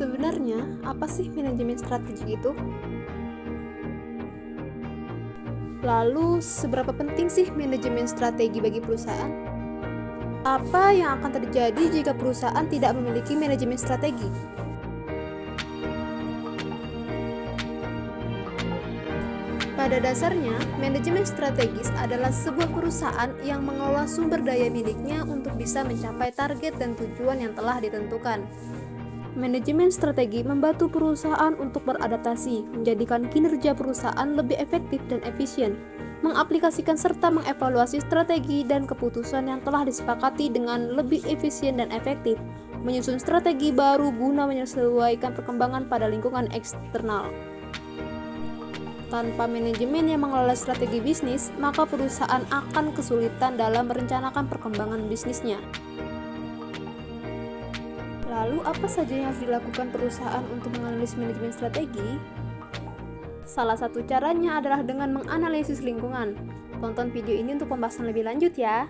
Sebenarnya, apa sih manajemen strategi itu? Lalu, seberapa penting sih manajemen strategi bagi perusahaan? Apa yang akan terjadi jika perusahaan tidak memiliki manajemen strategi? Pada dasarnya, manajemen strategis adalah sebuah perusahaan yang mengelola sumber daya miliknya untuk bisa mencapai target dan tujuan yang telah ditentukan. Manajemen strategi membantu perusahaan untuk beradaptasi, menjadikan kinerja perusahaan lebih efektif dan efisien, mengaplikasikan serta mengevaluasi strategi dan keputusan yang telah disepakati dengan lebih efisien dan efektif, menyusun strategi baru guna menyesuaikan perkembangan pada lingkungan eksternal. Tanpa manajemen yang mengelola strategi bisnis, maka perusahaan akan kesulitan dalam merencanakan perkembangan bisnisnya. Lalu, apa saja yang harus dilakukan perusahaan untuk menganalisis manajemen strategi? Salah satu caranya adalah dengan menganalisis lingkungan. Tonton video ini untuk pembahasan lebih lanjut ya.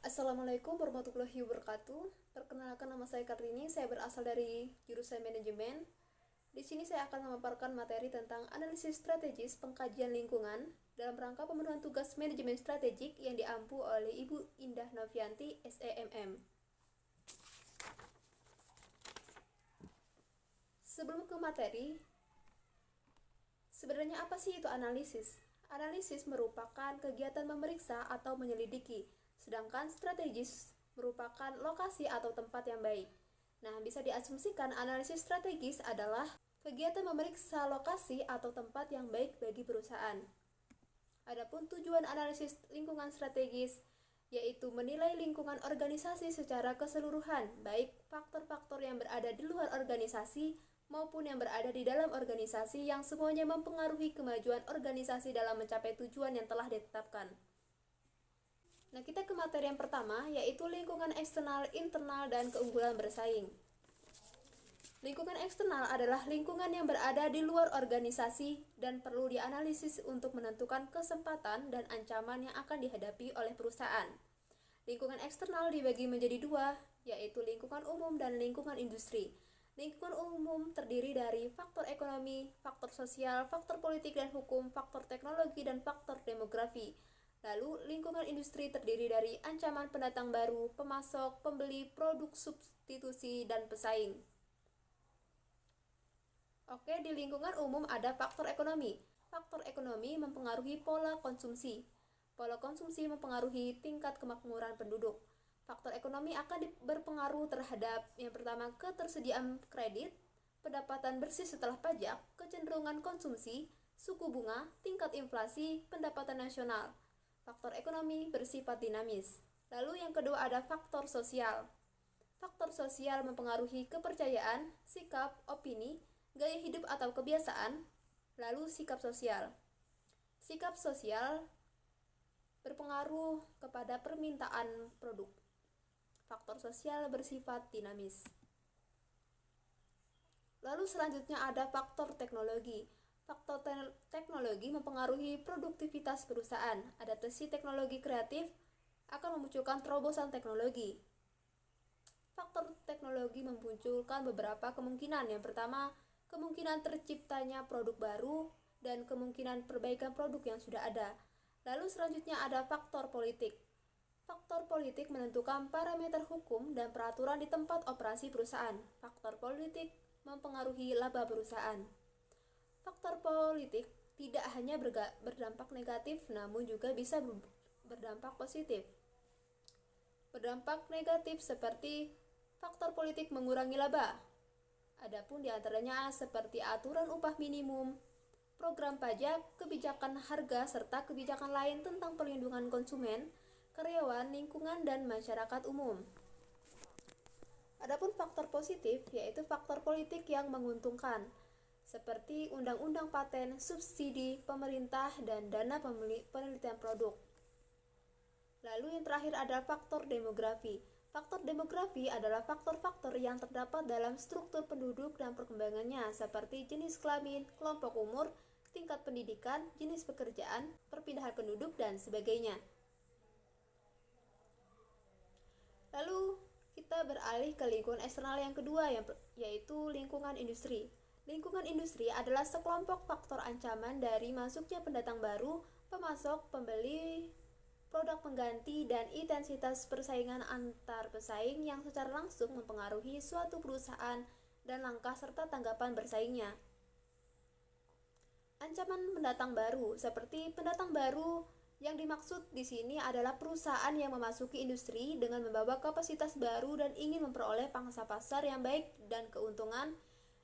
Assalamualaikum warahmatullahi wabarakatuh. Perkenalkan, nama saya Kartini. Saya berasal dari jurusan manajemen. Di sini saya akan memaparkan materi tentang analisis strategis pengkajian lingkungan dalam rangka pemenuhan tugas manajemen strategik yang diampu oleh Ibu Indah Novianti, SEMM. Sebelum ke materi, sebenarnya apa sih itu analisis? Analisis merupakan kegiatan memeriksa atau menyelidiki, sedangkan strategis merupakan lokasi atau tempat yang baik. Nah, bisa diasumsikan analisis strategis adalah kegiatan memeriksa lokasi atau tempat yang baik bagi perusahaan. Adapun tujuan analisis lingkungan strategis yaitu menilai lingkungan organisasi secara keseluruhan, baik faktor-faktor yang berada di luar organisasi maupun yang berada di dalam organisasi, yang semuanya mempengaruhi kemajuan organisasi dalam mencapai tujuan yang telah ditetapkan. Nah, kita ke materi yang pertama, yaitu lingkungan eksternal, internal, dan keunggulan bersaing. Lingkungan eksternal adalah lingkungan yang berada di luar organisasi dan perlu dianalisis untuk menentukan kesempatan dan ancaman yang akan dihadapi oleh perusahaan. Lingkungan eksternal dibagi menjadi dua, yaitu lingkungan umum dan lingkungan industri. Lingkungan umum terdiri dari faktor ekonomi, faktor sosial, faktor politik dan hukum, faktor teknologi, dan faktor demografi. Lalu, lingkungan industri terdiri dari ancaman pendatang baru, pemasok, pembeli, produk substitusi, dan pesaing. Oke, di lingkungan umum ada faktor ekonomi. Faktor ekonomi mempengaruhi pola konsumsi. Pola konsumsi mempengaruhi tingkat kemakmuran penduduk. Faktor ekonomi akan berpengaruh terhadap yang pertama, ketersediaan kredit, pendapatan bersih setelah pajak, kecenderungan konsumsi, suku bunga, tingkat inflasi, pendapatan nasional. Faktor ekonomi bersifat dinamis. Lalu yang kedua ada faktor sosial. Faktor sosial mempengaruhi kepercayaan, sikap, opini, gaya hidup atau kebiasaan. Lalu sikap sosial. Sikap sosial berpengaruh kepada permintaan produk. Faktor sosial bersifat dinamis. Lalu selanjutnya ada faktor teknologi. Faktor teknologi mempengaruhi produktivitas perusahaan. Adaptasi teknologi kreatif akan memunculkan terobosan teknologi. Faktor teknologi memunculkan beberapa kemungkinan. Yang pertama, kemungkinan terciptanya produk baru dan kemungkinan perbaikan produk yang sudah ada. Lalu selanjutnya ada faktor politik. Faktor politik menentukan parameter hukum dan peraturan di tempat operasi perusahaan. Faktor politik mempengaruhi laba perusahaan. Faktor politik tidak hanya berdampak negatif, namun juga bisa berdampak positif. Berdampak negatif seperti faktor politik mengurangi laba. Adapun diantaranya seperti aturan upah minimum, program pajak, kebijakan harga, serta kebijakan lain tentang perlindungan konsumen, karyawan, lingkungan, dan masyarakat umum. Adapun faktor positif yaitu faktor politik yang menguntungkan, seperti undang-undang paten, subsidi pemerintah, dan dana penelitian produk. Lalu yang terakhir ada faktor demografi. Faktor demografi adalah faktor-faktor yang terdapat dalam struktur penduduk dan perkembangannya, seperti jenis kelamin, kelompok umur, tingkat pendidikan, jenis pekerjaan, perpindahan penduduk, dan sebagainya. Lalu kita beralih ke lingkungan eksternal yang kedua, yaitu lingkungan industri. Lingkungan industri adalah sekelompok faktor ancaman dari masuknya pendatang baru, pemasok, pembeli, produk pengganti, dan intensitas persaingan antar pesaing yang secara langsung mempengaruhi suatu perusahaan dan langkah serta tanggapan bersaingnya. Ancaman pendatang baru, seperti pendatang baru yang dimaksud di sini adalah perusahaan yang memasuki industri dengan membawa kapasitas baru dan ingin memperoleh pangsa pasar yang baik dan keuntungan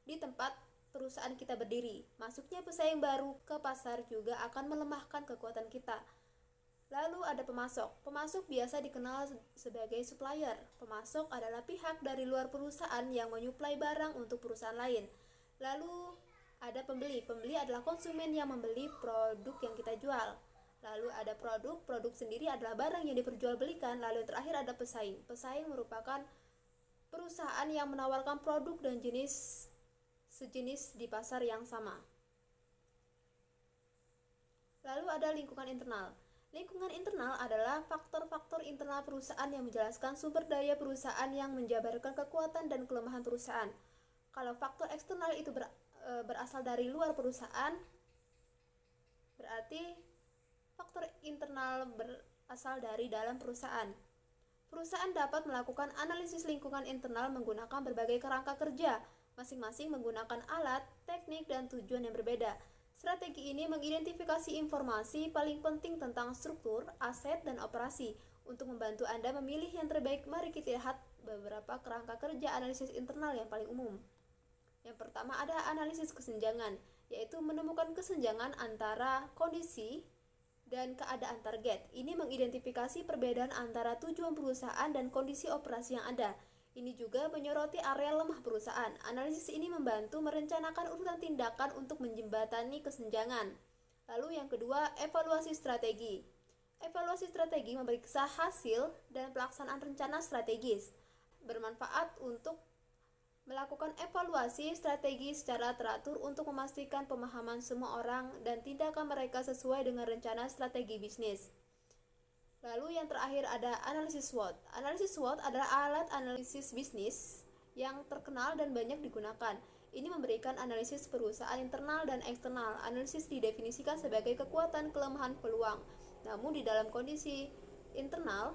di tempat perusahaan kita berdiri. Masuknya pesaing baru ke pasar juga akan melemahkan kekuatan kita. Lalu ada pemasok. Pemasok biasa dikenal sebagai supplier. Pemasok adalah pihak dari luar perusahaan yang menyuplai barang untuk perusahaan lain. Lalu ada pembeli. Pembeli adalah konsumen yang membeli produk yang kita jual. Lalu ada produk. Produk sendiri adalah barang yang diperjualbelikan. Lalu yang terakhir ada pesaing. Pesaing merupakan perusahaan yang menawarkan produk dan sejenis di pasar yang sama. Lalu ada lingkungan internal. Lingkungan internal adalah faktor-faktor internal perusahaan yang menjelaskan sumber daya perusahaan yang menjabarkan kekuatan dan kelemahan perusahaan. Kalau faktor eksternal itu berasal dari luar perusahaan, berarti faktor internal berasal dari dalam perusahaan. Perusahaan dapat melakukan analisis lingkungan internal menggunakan berbagai kerangka kerja, masing-masing menggunakan alat, teknik, dan tujuan yang berbeda. Strategi ini mengidentifikasi informasi paling penting tentang struktur, aset, dan operasi. Untuk membantu Anda memilih yang terbaik, mari kita lihat beberapa kerangka kerja analisis internal yang paling umum. Yang pertama ada analisis kesenjangan, yaitu menemukan kesenjangan antara kondisi dan keadaan target. Ini mengidentifikasi perbedaan antara tujuan perusahaan dan kondisi operasi yang ada. Ini juga menyoroti area lemah perusahaan. Analisis ini membantu merencanakan urutan tindakan untuk menjembatani kesenjangan. Lalu yang kedua, evaluasi strategi. Evaluasi strategi memeriksa hasil dan pelaksanaan rencana strategis. Bermanfaat untuk melakukan evaluasi strategi secara teratur untuk memastikan pemahaman semua orang dan tindakan mereka sesuai dengan rencana strategi bisnis. Lalu yang terakhir ada analisis SWOT. Analisis SWOT adalah alat analisis bisnis yang terkenal dan banyak digunakan. Ini memberikan analisis perusahaan internal dan eksternal. Analisis didefinisikan sebagai kekuatan, kelemahan, peluang. Namun di dalam kondisi internal,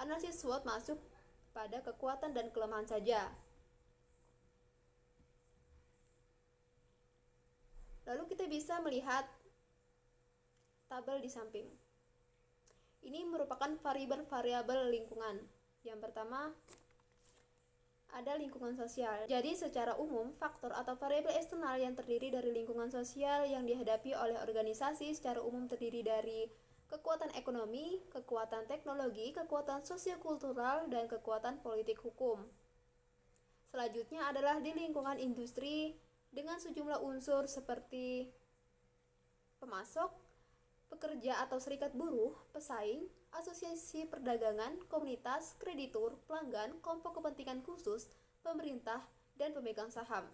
analisis SWOT masuk pada kekuatan dan kelemahan saja. Lalu kita bisa melihat tabel di samping. Ini merupakan variabel-variabel lingkungan. Yang pertama, ada lingkungan sosial. Jadi secara umum, faktor atau variabel eksternal yang terdiri dari lingkungan sosial yang dihadapi oleh organisasi secara umum terdiri dari kekuatan ekonomi, kekuatan teknologi, kekuatan sosiokultural, dan kekuatan politik hukum. Selanjutnya adalah di lingkungan industri dengan sejumlah unsur seperti pemasok, pekerja atau serikat buruh, pesaing, asosiasi perdagangan, komunitas, kreditur, pelanggan, kelompok kepentingan khusus, pemerintah, dan pemegang saham.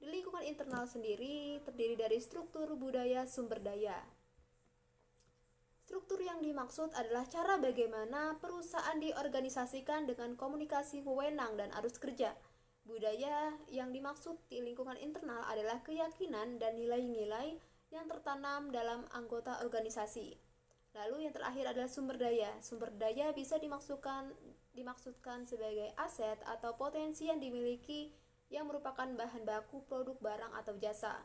Di lingkungan internal sendiri terdiri dari struktur budaya sumber daya. Struktur yang dimaksud adalah cara bagaimana perusahaan diorganisasikan dengan komunikasi wewenang dan arus kerja. Budaya yang dimaksud di lingkungan internal adalah keyakinan dan nilai-nilai yang tertanam dalam anggota organisasi. Lalu yang terakhir adalah sumber daya. Sumber daya bisa dimaksudkan sebagai aset atau potensi yang dimiliki yang merupakan bahan baku produk barang atau jasa.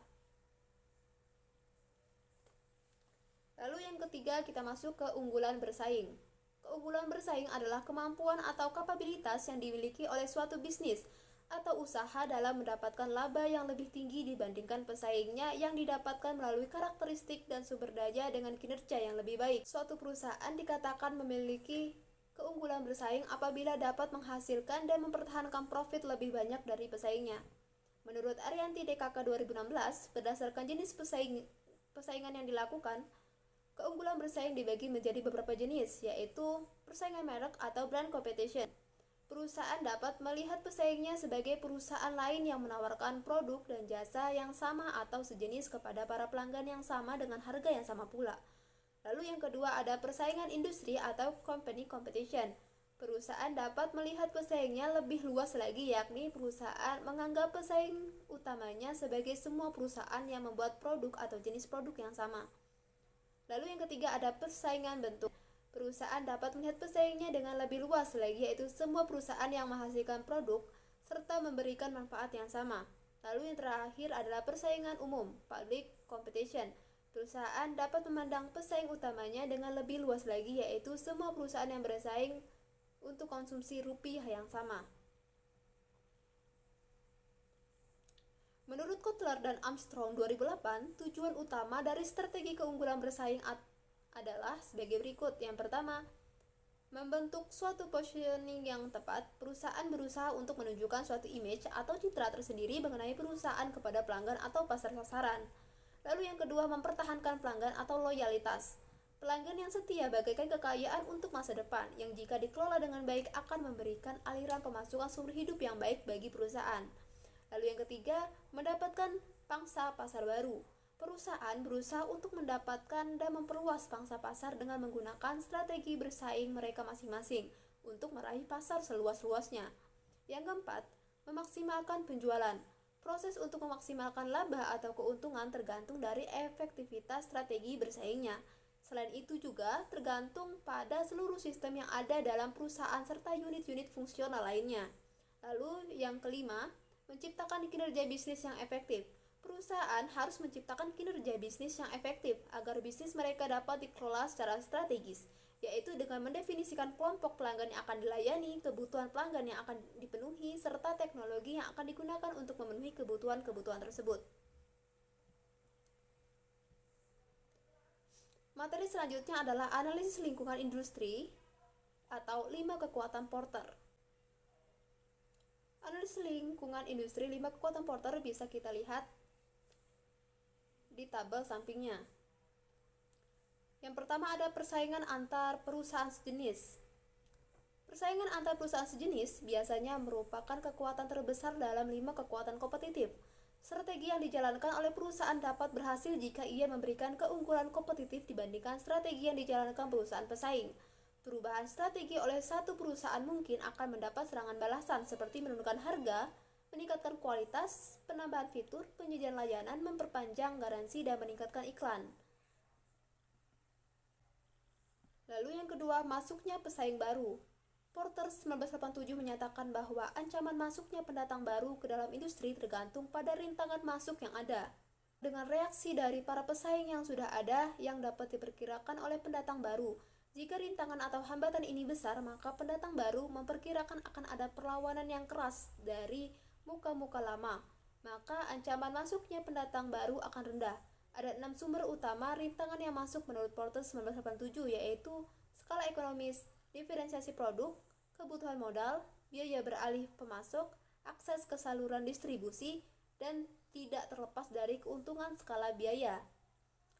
Lalu yang ketiga kita masuk ke unggulan bersaing. Keunggulan bersaing adalah kemampuan atau kapabilitas yang dimiliki oleh suatu bisnis atau usaha dalam mendapatkan laba yang lebih tinggi dibandingkan pesaingnya yang didapatkan melalui karakteristik dan sumber daya dengan kinerja yang lebih baik. Suatu perusahaan dikatakan memiliki keunggulan bersaing apabila dapat menghasilkan dan mempertahankan profit lebih banyak dari pesaingnya. Menurut Arianti DKK 2016, berdasarkan jenis persaingan yang dilakukan, keunggulan bersaing dibagi menjadi beberapa jenis, yaitu persaingan merek atau brand competition. Perusahaan dapat melihat pesaingnya sebagai perusahaan lain yang menawarkan produk dan jasa yang sama atau sejenis kepada para pelanggan yang sama dengan harga yang sama pula. Lalu yang kedua ada persaingan industri atau company competition. Perusahaan dapat melihat pesaingnya lebih luas lagi, yakni perusahaan menganggap pesaing utamanya sebagai semua perusahaan yang membuat produk atau jenis produk yang sama. Lalu yang ketiga ada persaingan bentuk. Perusahaan dapat melihat pesaingnya dengan lebih luas lagi, yaitu semua perusahaan yang menghasilkan produk serta memberikan manfaat yang sama. Lalu yang terakhir adalah persaingan umum, public competition. Perusahaan dapat memandang pesaing utamanya dengan lebih luas lagi, yaitu semua perusahaan yang bersaing untuk konsumsi rupiah yang sama. Menurut Kotler dan Armstrong 2008, tujuan utama dari strategi keunggulan bersaing adalah sebagai berikut. Yang pertama, membentuk suatu positioning yang tepat. Perusahaan berusaha untuk menunjukkan suatu image atau citra tersendiri mengenai perusahaan kepada pelanggan atau pasar sasaran. Lalu yang kedua, mempertahankan pelanggan atau loyalitas. Pelanggan yang setia bagaikan kekayaan untuk masa depan, yang jika dikelola dengan baik akan memberikan aliran pemasukan seumur hidup yang baik bagi perusahaan. Lalu yang ketiga, mendapatkan pangsa pasar baru. Perusahaan berusaha untuk mendapatkan dan memperluas pangsa pasar dengan menggunakan strategi bersaing mereka masing-masing untuk meraih pasar seluas-luasnya. Yang keempat, memaksimalkan penjualan. Proses untuk memaksimalkan laba atau keuntungan tergantung dari efektivitas strategi bersaingnya. Selain itu juga tergantung pada seluruh sistem yang ada dalam perusahaan serta unit-unit fungsional lainnya. Lalu yang kelima, menciptakan kinerja bisnis yang efektif. Perusahaan harus menciptakan kinerja bisnis yang efektif agar bisnis mereka dapat dikelola secara strategis, yaitu dengan mendefinisikan kelompok pelanggan yang akan dilayani, kebutuhan pelanggan yang akan dipenuhi, serta teknologi yang akan digunakan untuk memenuhi kebutuhan-kebutuhan tersebut. Materi selanjutnya adalah analisis lingkungan industri atau 5 kekuatan Porter. Analisis lingkungan industri 5 kekuatan Porter bisa kita lihat di tabel sampingnya. Yang pertama ada persaingan antar perusahaan sejenis. Persaingan antar perusahaan sejenis biasanya merupakan kekuatan terbesar dalam 5 kekuatan kompetitif. Strategi yang dijalankan oleh perusahaan dapat berhasil jika ia memberikan keunggulan kompetitif dibandingkan strategi yang dijalankan perusahaan pesaing. Perubahan strategi oleh satu perusahaan mungkin akan mendapat serangan balasan seperti menurunkan harga, meningkatkan kualitas, penambahan fitur, penyajian layanan, memperpanjang garansi, dan meningkatkan iklan. Lalu yang kedua, masuknya pesaing baru. Porter 1987 menyatakan bahwa ancaman masuknya pendatang baru ke dalam industri tergantung pada rintangan masuk yang ada. Dengan reaksi dari para pesaing yang sudah ada yang dapat diperkirakan oleh pendatang baru. Jika rintangan atau hambatan ini besar, maka pendatang baru memperkirakan akan ada perlawanan yang keras dari muka-muka lama, maka ancaman masuknya pendatang baru akan rendah. Ada 6 sumber utama rintangan yang masuk menurut Porter 1987, yaitu skala ekonomis, diferensiasi produk, kebutuhan modal, biaya beralih pemasok, akses ke saluran distribusi, dan tidak terlepas dari keuntungan skala biaya.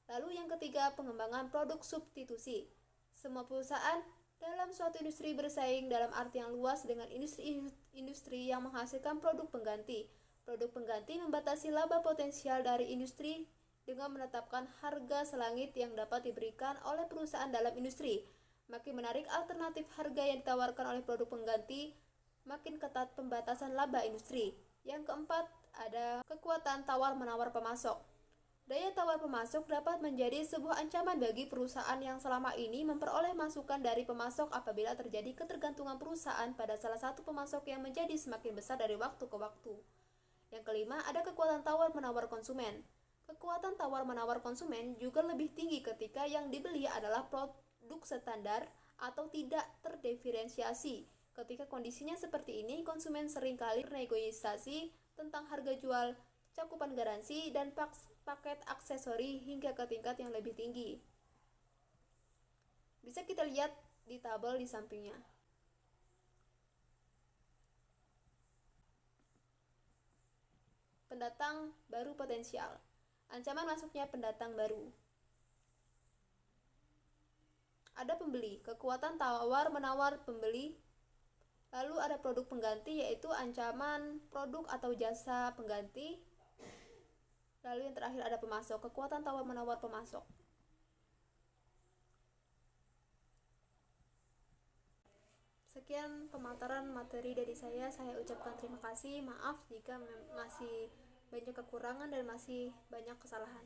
Lalu yang ketiga, pengembangan produk substitusi. Semua perusahaan dalam suatu industri bersaing dalam arti yang luas dengan industri yang menghasilkan produk pengganti. Produk pengganti membatasi laba potensial dari industri dengan menetapkan harga selangit yang dapat diberikan oleh perusahaan dalam industri. Makin menarik alternatif harga yang ditawarkan oleh produk pengganti, makin ketat pembatasan laba industri. Yang keempat, ada kekuatan tawar-menawar pemasok. Daya tawar pemasok dapat menjadi sebuah ancaman bagi perusahaan yang selama ini memperoleh masukan dari pemasok apabila terjadi ketergantungan perusahaan pada salah satu pemasok yang menjadi semakin besar dari waktu ke waktu. Yang kelima, ada kekuatan tawar-menawar konsumen. Kekuatan tawar-menawar konsumen juga lebih tinggi ketika yang dibeli adalah produk standar atau tidak terdiferensiasi. Ketika kondisinya seperti ini, konsumen seringkali bernegosiasi tentang harga jual, cakupan garansi, dan paket aksesori hingga ke tingkat yang lebih tinggi. Bisa kita lihat di tabel di sampingnya. Pendatang baru potensial. Ancaman masuknya pendatang baru. Ada pembeli, kekuatan tawar-menawar pembeli. Lalu ada produk pengganti, yaitu ancaman produk atau jasa pengganti. Lalu yang terakhir ada pemasok, kekuatan tawar-menawar pemasok. Sekian pemaparan materi dari saya ucapkan terima kasih. Maaf jika masih banyak kekurangan dan masih banyak kesalahan.